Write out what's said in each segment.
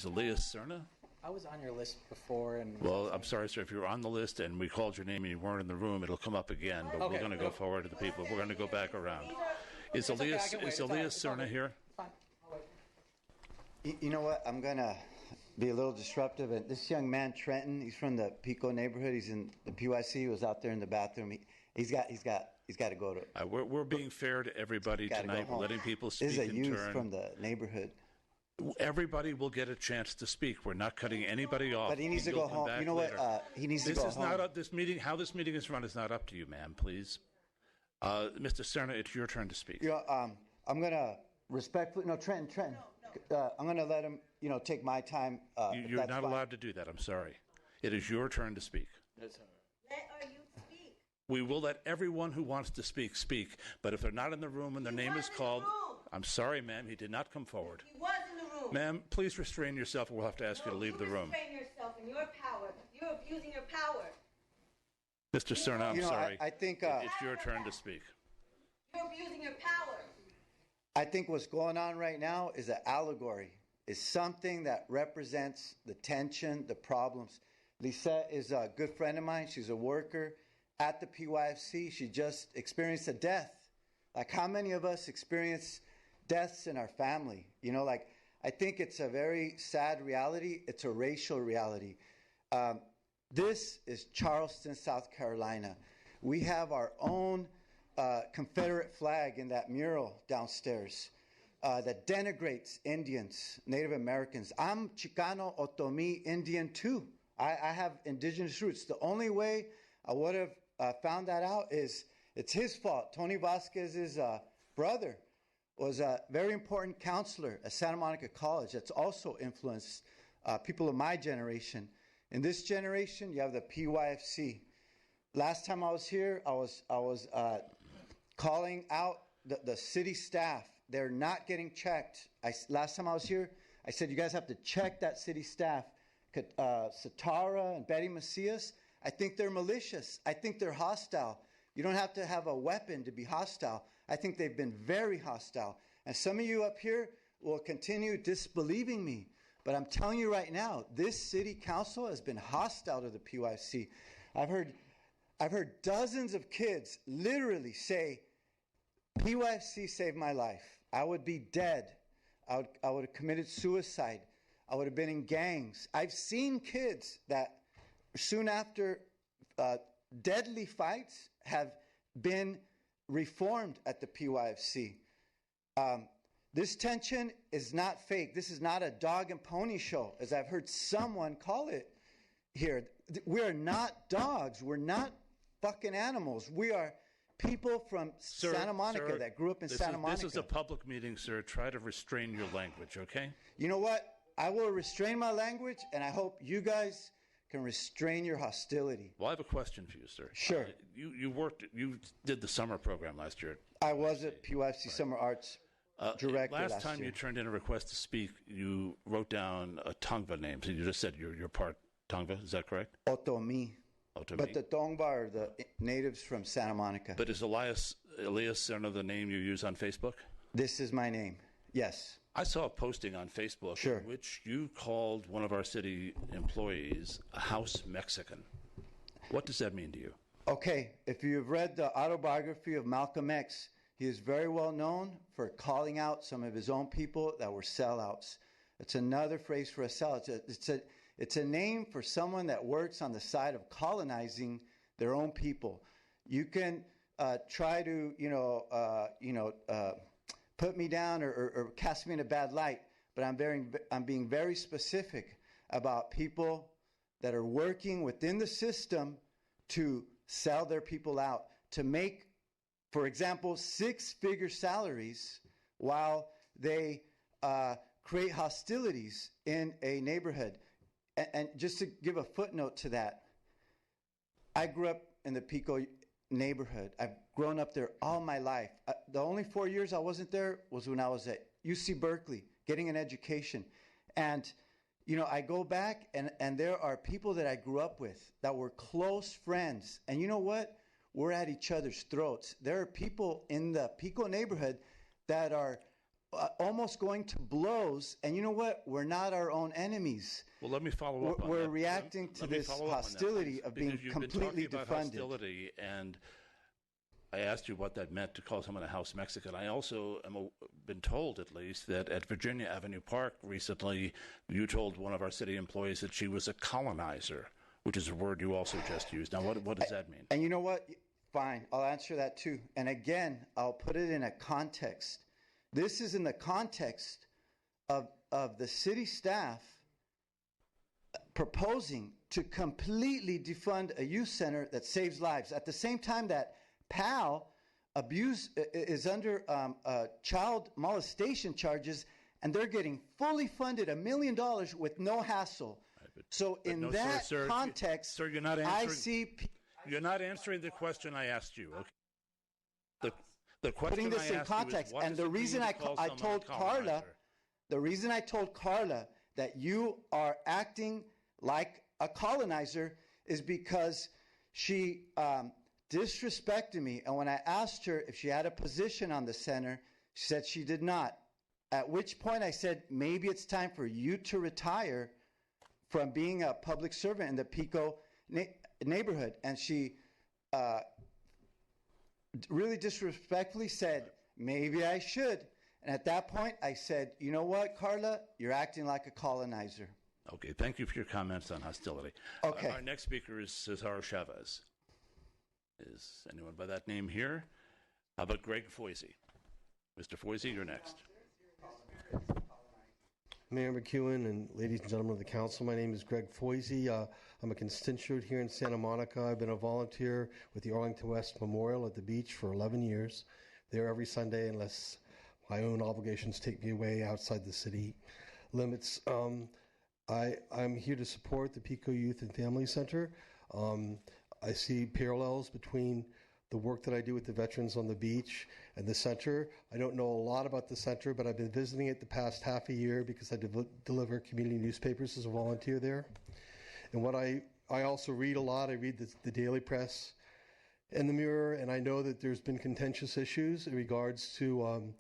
is Elias Cerna. I was on your list before, and Well, I'm sorry, sir. If you're on the list and we called your name and you weren't in the room, it'll come up again. But Okay. we're going to go forward to the people. We're going to go back around. Is It's okay, I Elias can wait. is It's all right. Elias It's all Cerna good. here? It's fine. I'll wait. You know what? I'm gonna be a little disruptive. And this young man, Trenton, he's from the Pico neighborhood. He's in the PYC. He was out there in the bathroom. He's got to go to. We're being fair to everybody Gotta go tonight. We're home. letting people This speak is a in youth turn. from the neighborhood. Everybody will get a chance to speak. We're not cutting anybody off. But he needs to You'll go come home. back You know later. what? He needs to This go is home. not up. This meeting, how this meeting is run, is not up to you, ma'am. Please, Mr. Cerna, it's your turn to speak. You know, I'm gonna respectfully. No, Trenton. I'm gonna let him. Take my time. You're that's not fine. allowed to do that. I'm sorry. It is your turn to speak. Let our youth speak. We will let everyone who wants to speak. But if they're not in the room and their name is called, I'm sorry, ma'am. He did not come forward. He was in the room. Ma'am, please restrain yourself, or we'll have to ask you to leave the room. Restrain yourself and your power. You're abusing your power. Mr. Cerna, I'm sorry. I think. It's your turn to speak. You're abusing your power. I think what's going on right now is an allegory. Is something that represents the tension, the problems. Lisette is a good friend of mine. She's a worker at the PYFC. She just experienced a death. Like, how many of us experience deaths in our family? I think it's a very sad reality. It's a racial reality. This is Charleston, South Carolina. We have our own Confederate flag in that mural downstairs. That denigrates Indians, Native Americans. I'm Chicano Otomi Indian too. I have indigenous roots. The only way I would have found that out is it's his fault. Tony Vasquez's brother was a very important counselor at Santa Monica College that's also influenced people of my generation. In this generation, you have the PYFC. Last time I was here, I was calling out the city staff. They're not getting checked. Last time I was here, I said, you guys have to check that city staff. Satara and Betty Macias, I think they're malicious. I think they're hostile. You don't have to have a weapon to be hostile. I think they've been very hostile. And some of you up here will continue disbelieving me. But I'm telling you right now, this city council has been hostile to the PYC. I've heard dozens of kids literally say, PYFC saved my life. I would be dead. I would have committed suicide. I would have been in gangs. I've seen kids that soon after deadly fights have been reformed at the PYFC. This tension is not fake. This is not a dog and pony show, as I've heard someone call it here. We are not dogs. We're not fucking animals. We are people from Santa Monica that grew up in Santa Monica. This is a public meeting, sir. Try to restrain your language, okay? You know what? I will restrain my language, and I hope you guys can restrain your hostility. Well, I have a question for you, sir. Sure. You did the summer program last year. I was at PYFC Summer Arts director last time year. you turned in a request to speak, you wrote down a Tongva name. So you just said you're part Tongva. Is that correct? Otomi. Otomi. But the Tongva are the natives from Santa Monica. But is Elias Cerna the name you use on Facebook? This is my name. Yes. I saw a posting on Facebook Sure. in which you called one of our city employees a house Mexican. What does that mean to you? Okay, if you've read the autobiography of Malcolm X, he is very well known for calling out some of his own people that were sellouts. It's another phrase for a sellout. It's a name for someone that works on the side of colonizing their own people. You can try to, put me down or cast me in a bad light, but I'm being very specific about people that are working within the system to sell their people out, to make, for example, 6-figure salaries while they create hostilities in a neighborhood. And just to give a footnote to that, I grew up in the Pico neighborhood. I've grown up there all my life. The only 4 years I wasn't there was when I was at UC Berkeley getting an education. And, I go back and there are people that I grew up with that were close friends. And you know what? We're at each other's throats. There are people in the Pico neighborhood that are almost going to blows. And you know what? We're not our own enemies. Well, let me follow up on We're that. reacting to Let me this follow up on that, hostility please, of being because you've completely been talking about defunded. hostility, and I asked you what that meant to call someone a house Mexican. I also been told, at least, that at Virginia Avenue Park recently, you told one of our city employees that she was a colonizer, which is a word you also just used. Now, what does that mean? And you know what? Fine, I'll answer that too. And again, I'll put it in a context. This is in the context of the city staff proposing to completely defund a youth center that saves lives. At the same time that PAL is under child molestation charges, and they're getting fully funded $1 million with no hassle. So in no, that sir, context, sir, you're not I answering. see. You're not answering the question I asked you. Okay. The question Putting this I in asked you context, is, what and does the it mean reason to I call someone told a Carla, colonizer? the reason I told Carla that you are acting like a colonizer is because she disrespected me. And when I asked her if she had a position on the center, she said she did not. At which point I said, maybe it's time for you to retire from being a public servant in the Pico neighborhood. And she really disrespectfully said, maybe I should. And at that point, I said, you know what, Carla? You're acting like a colonizer. Okay, thank you for your comments on hostility. Okay. Our next speaker is Cesar Chavez. Is anyone by that name here? How about Greg Foisey? Mr. Foisey, you're next. Mayor Mckeown and ladies and gentlemen of the council, my name is Greg Foisey. I'm a constituent here in Santa Monica. I've been a volunteer with the Arlington West Memorial at the beach for 11 years. There every Sunday unless my own obligations take me away outside the city limits. I'm here to support the Pico Youth and Family Center. I see parallels between the work that I do with the veterans on the beach and the center. I don't know a lot about the center, but I've been visiting it the past half a year because I deliver community newspapers as a volunteer there. And what I also read a lot. I read the daily press and the Mirror, and I know that there's been contentious issues in regards to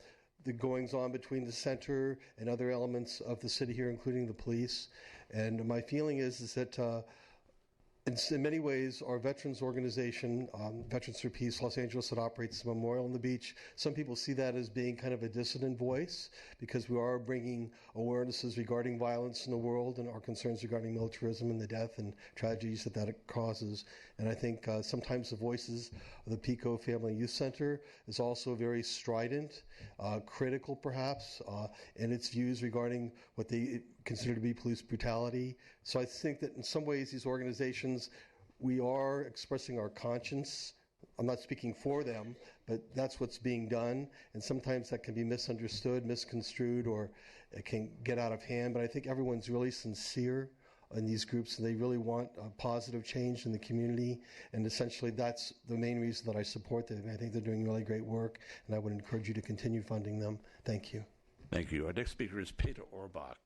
the goings-on between the center and other elements of the city here, including the police. And my feeling is that in many ways, our veterans organization, Veterans for Peace Los Angeles, that operates the memorial on the beach, some people see that as being kind of a dissident voice because we are bringing awarenesses regarding violence in the world and our concerns regarding militarism and the death and tragedies that it causes. And I think sometimes the voices of the Pico Family Youth Center is also very strident, critical perhaps, in its views regarding what they consider to be police brutality. So I think that in some ways these organizations, we are expressing our conscience. I'm not speaking for them, but that's what's being done. And sometimes that can be misunderstood, misconstrued, or it can get out of hand. But I think everyone's really sincere in these groups, and they really want a positive change in the community. And essentially that's the main reason that I support them. I think they're doing really great work, and I would encourage you to continue funding them. Thank you. Thank you. Our next speaker is Peter Orbach.